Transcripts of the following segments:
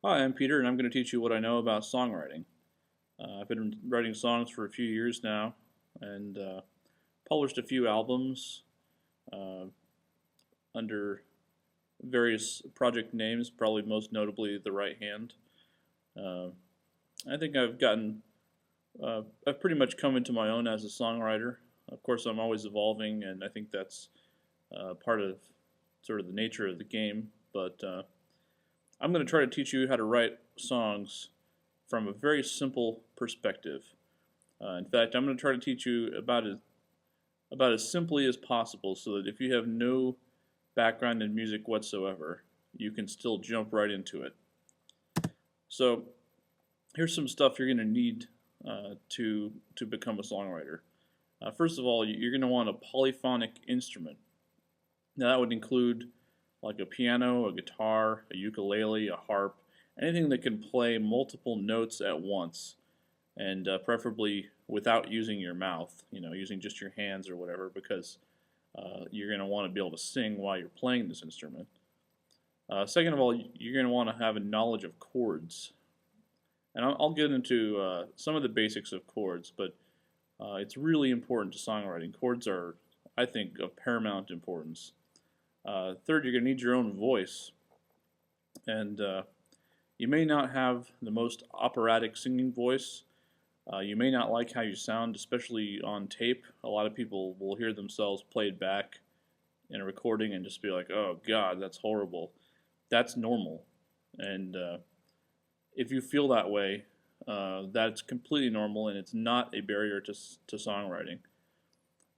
Hi, I'm Peter, and I'm going to teach you what I know about songwriting. I've been writing songs for a few years now, and published a few albums uh, under various project names, probably most notably The Right Hand. Uh, I think I've pretty much come into my own as a songwriter. Of course, I'm always evolving, and I think that's part of sort of the nature of the game, but I'm going to try to teach you how to write songs from a very simple perspective. In fact, I'm going to try to teach you about as simply as possible, so that if you have no background in music whatsoever, you can still jump right into it. So here's some stuff you're going to need to become a songwriter. First of all, you're going to want a polyphonic instrument. Now that would include like a piano, a guitar, a ukulele, a harp, anything that can play multiple notes at once, and preferably without using your mouth, using just your hands or whatever, because you're going to want to be able to sing while you're playing this instrument. Second of all, you're going to want to have a knowledge of chords. And I'll get into some of the basics of chords, but it's really important to songwriting. Chords are, I think, of paramount importance. Third, you're going to need your own voice. And you may not have the most operatic singing voice. You may not like how you sound, especially on tape. A lot of people will hear themselves played back in a recording and just be like, oh, God, that's horrible. That's normal. And if you feel that way, that's completely normal, and it's not a barrier to songwriting.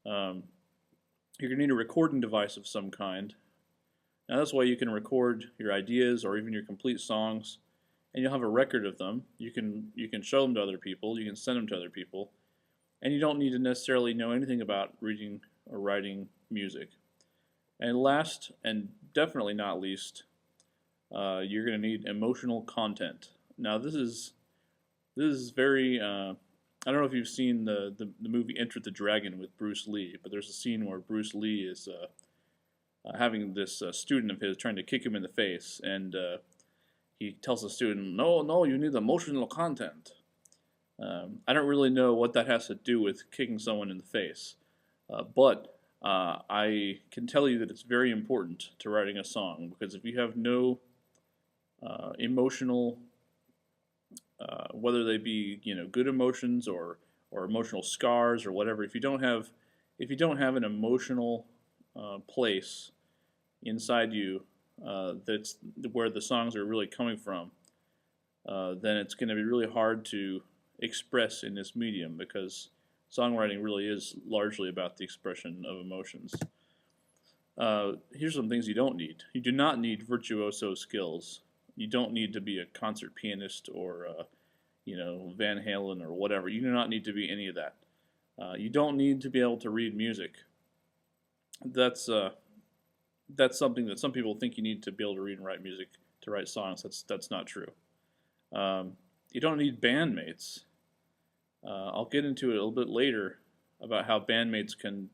Um, you're going to need a recording device of some kind. Now, this way you can record your ideas or even your complete songs, and you'll have a record of them. You can show them to other people. You can send them to other people, and you don't need to necessarily know anything about reading or writing music. And last, and definitely not least, you're going to need emotional content. Now, this is very. I don't know if you've seen the movie Enter the Dragon with Bruce Lee, but there's a scene where Bruce Lee is having this student of his trying to kick him in the face, and he tells the student, "No, no, you need emotional content." I don't really know what that has to do with kicking someone in the face, but I can tell you that it's very important to writing a song, because if you have no emotional, whether they be good emotions or emotional scars or whatever, if you don't have an emotional place inside you, that's where the songs are really coming from, then it's going to be really hard to express in this medium, because songwriting really is largely about the expression of emotions. Here's some things you don't need. You do not need virtuoso skills. You don't need to be a concert pianist or Van Halen or whatever. You do not need to be any of that. You don't need to be able to read music. That's something that some people think you need to be able to read and write music to write songs. That's not true. You don't need bandmates. I'll get into it a little bit later about how bandmates can,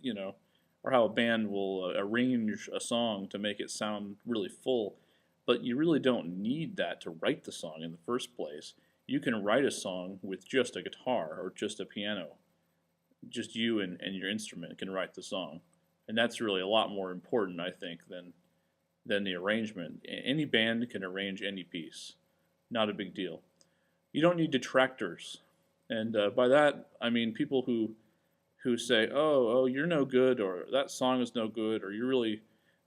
or how a band will arrange a song to make it sound really full. But you really don't need that to write the song in the first place. You can write a song with just a guitar or just a piano. Just you and your instrument can write the song. And that's really a lot more important, I think, than the arrangement. Any band can arrange any piece. Not a big deal. You don't need detractors. And by that, I mean people who say, oh, you're no good, or that song is no good, or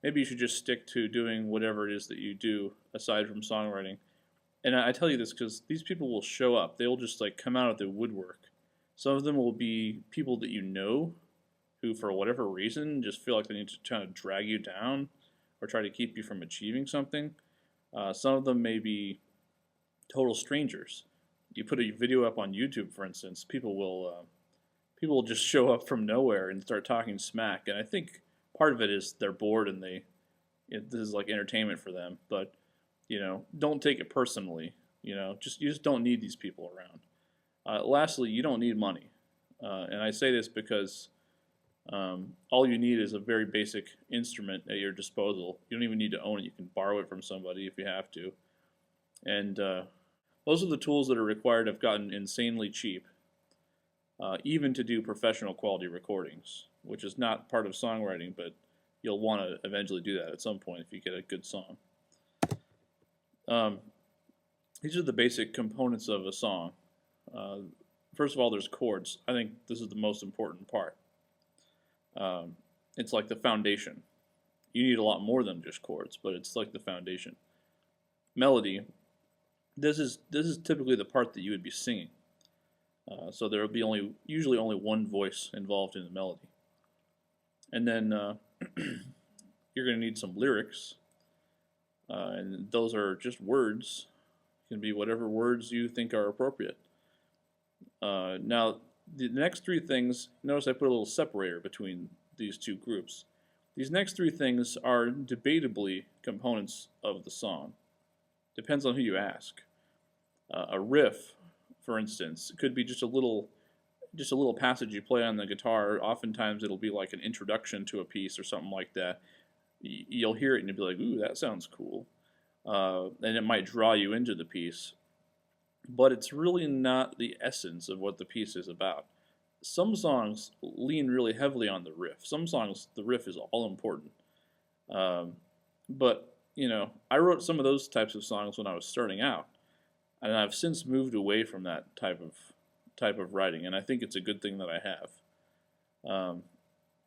maybe you should just stick to doing whatever it is that you do aside from songwriting. And I tell you this because these people will show up. They will just like come out of the woodwork. Some of them will be people that you know, who for whatever reason just feel like they need to try to drag you down or try to keep you from achieving something. Some of them may be total strangers. You put a video up on YouTube, for instance, people will just show up from nowhere and start talking smack. And I think part of it is they're bored and this is like entertainment for them. But don't take it personally. You just don't need these people around. Lastly, you don't need money, and I say this because all you need is a very basic instrument at your disposal. You don't even need to own it. You can borrow it from somebody if you have to. And those are the tools that are required have gotten insanely cheap, even to do professional quality recordings, which is not part of songwriting, but you'll want to eventually do that at some point if you get a good song. These are the basic components of a song. First of all, there's chords. I think this is the most important part. It's like the foundation. You need a lot more than just chords, but it's like the foundation. Melody. This is typically the part that you would be singing. So there will be usually only one voice involved in the melody. And then you're going to need some lyrics, and those are just words. It can be whatever words you think are appropriate. Now, the next three things, notice I put a little separator between these two groups. These next three things are debatably components of the song. Depends on who you ask. A riff, for instance, could be just a little passage you play on the guitar. Oftentimes it'll be like an introduction to a piece or something like that. You'll hear it and you'll be like, ooh, that sounds cool. And it might draw you into the piece. But it's really not the essence of what the piece is about. Some songs lean really heavily on the riff. Some songs, the riff is all important. But, you know, I wrote some of those types of songs when I was starting out. And I've since moved away from that type of writing, and I think it's a good thing that I have.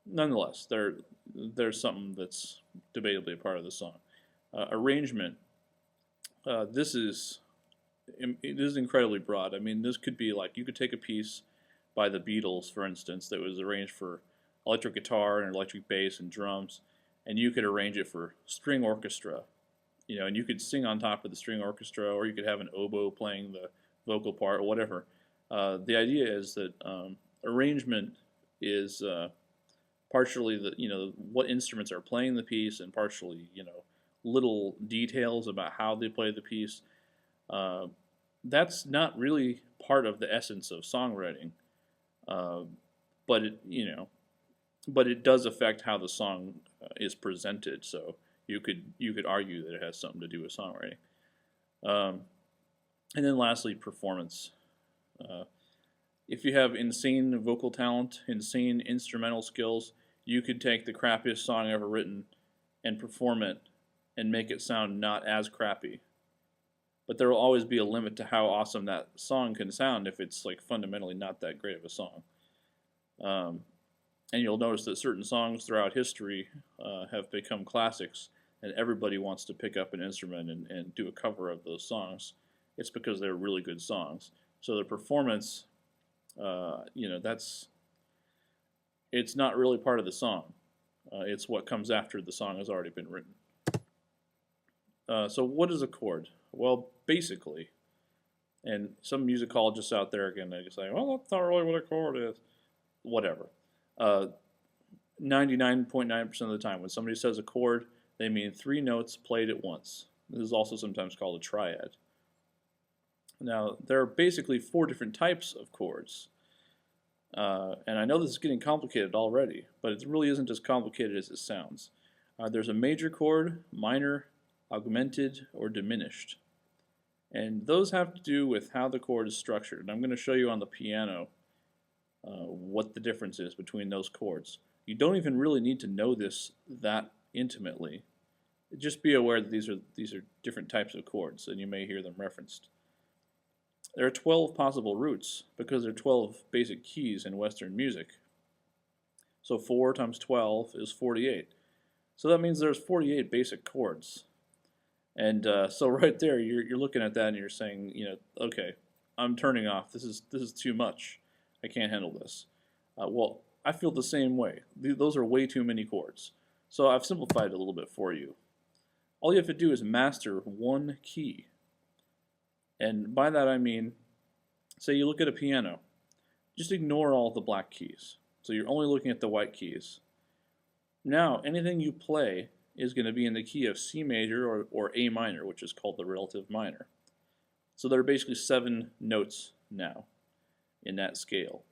Nonetheless, there's something that's debatably a part of the song. Arrangement. This is incredibly broad. I mean, this could be like, you could take a piece by the Beatles, for instance, that was arranged for electric guitar and electric bass and drums, and you could arrange it for string orchestra. You know, and you could sing on top of the string orchestra, or you could have an oboe playing the vocal part, or whatever. The idea is that arrangement is partially what instruments are playing the piece, and partially little details about how they play the piece. That's not really part of the essence of songwriting, but it does affect how the song is presented. So you could argue that it has something to do with songwriting. And then lastly, performance. If you have insane vocal talent, insane instrumental skills, you could take the crappiest song ever written and perform it and make it sound not as crappy. But there will always be a limit to how awesome that song can sound if it's like fundamentally not that great of a song. And you'll notice that certain songs throughout history have become classics, and everybody wants to pick up an instrument and do a cover of those songs. It's because they're really good songs. So the performance, it's not really part of the song. It's what comes after the song has already been written. So what is a chord? Well, basically, and some musicologists out there again, they say, well, that's not really what a chord is. Whatever. 99.9% of the time, when somebody says a chord, they mean three notes played at once. This is also sometimes called a triad. Now, there are basically four different types of chords. And I know this is getting complicated already, but it really isn't as complicated as it sounds. There's a major chord, minor, augmented, or diminished. And those have to do with how the chord is structured. And I'm going to show you on the piano what the difference is between those chords. You don't even really need to know this that intimately. Just be aware that these are different types of chords, and you may hear them referenced. There are 12 possible roots because there are 12 basic keys in Western music. So 4 times 12 is 48. So that means there's 48 basic chords. And so right there, you're looking at that and you're saying, okay, I'm turning off. This is too much. I can't handle this. Well, I feel the same way. Those are way too many chords. So I've simplified it a little bit for you. All you have to do is master one key. And by that I mean, say you look at a piano, just ignore all the black keys. So you're only looking at the white keys. Now, anything you play is going to be in the key of C major or A minor, which is called the relative minor. So there are basically 7 notes now in that scale.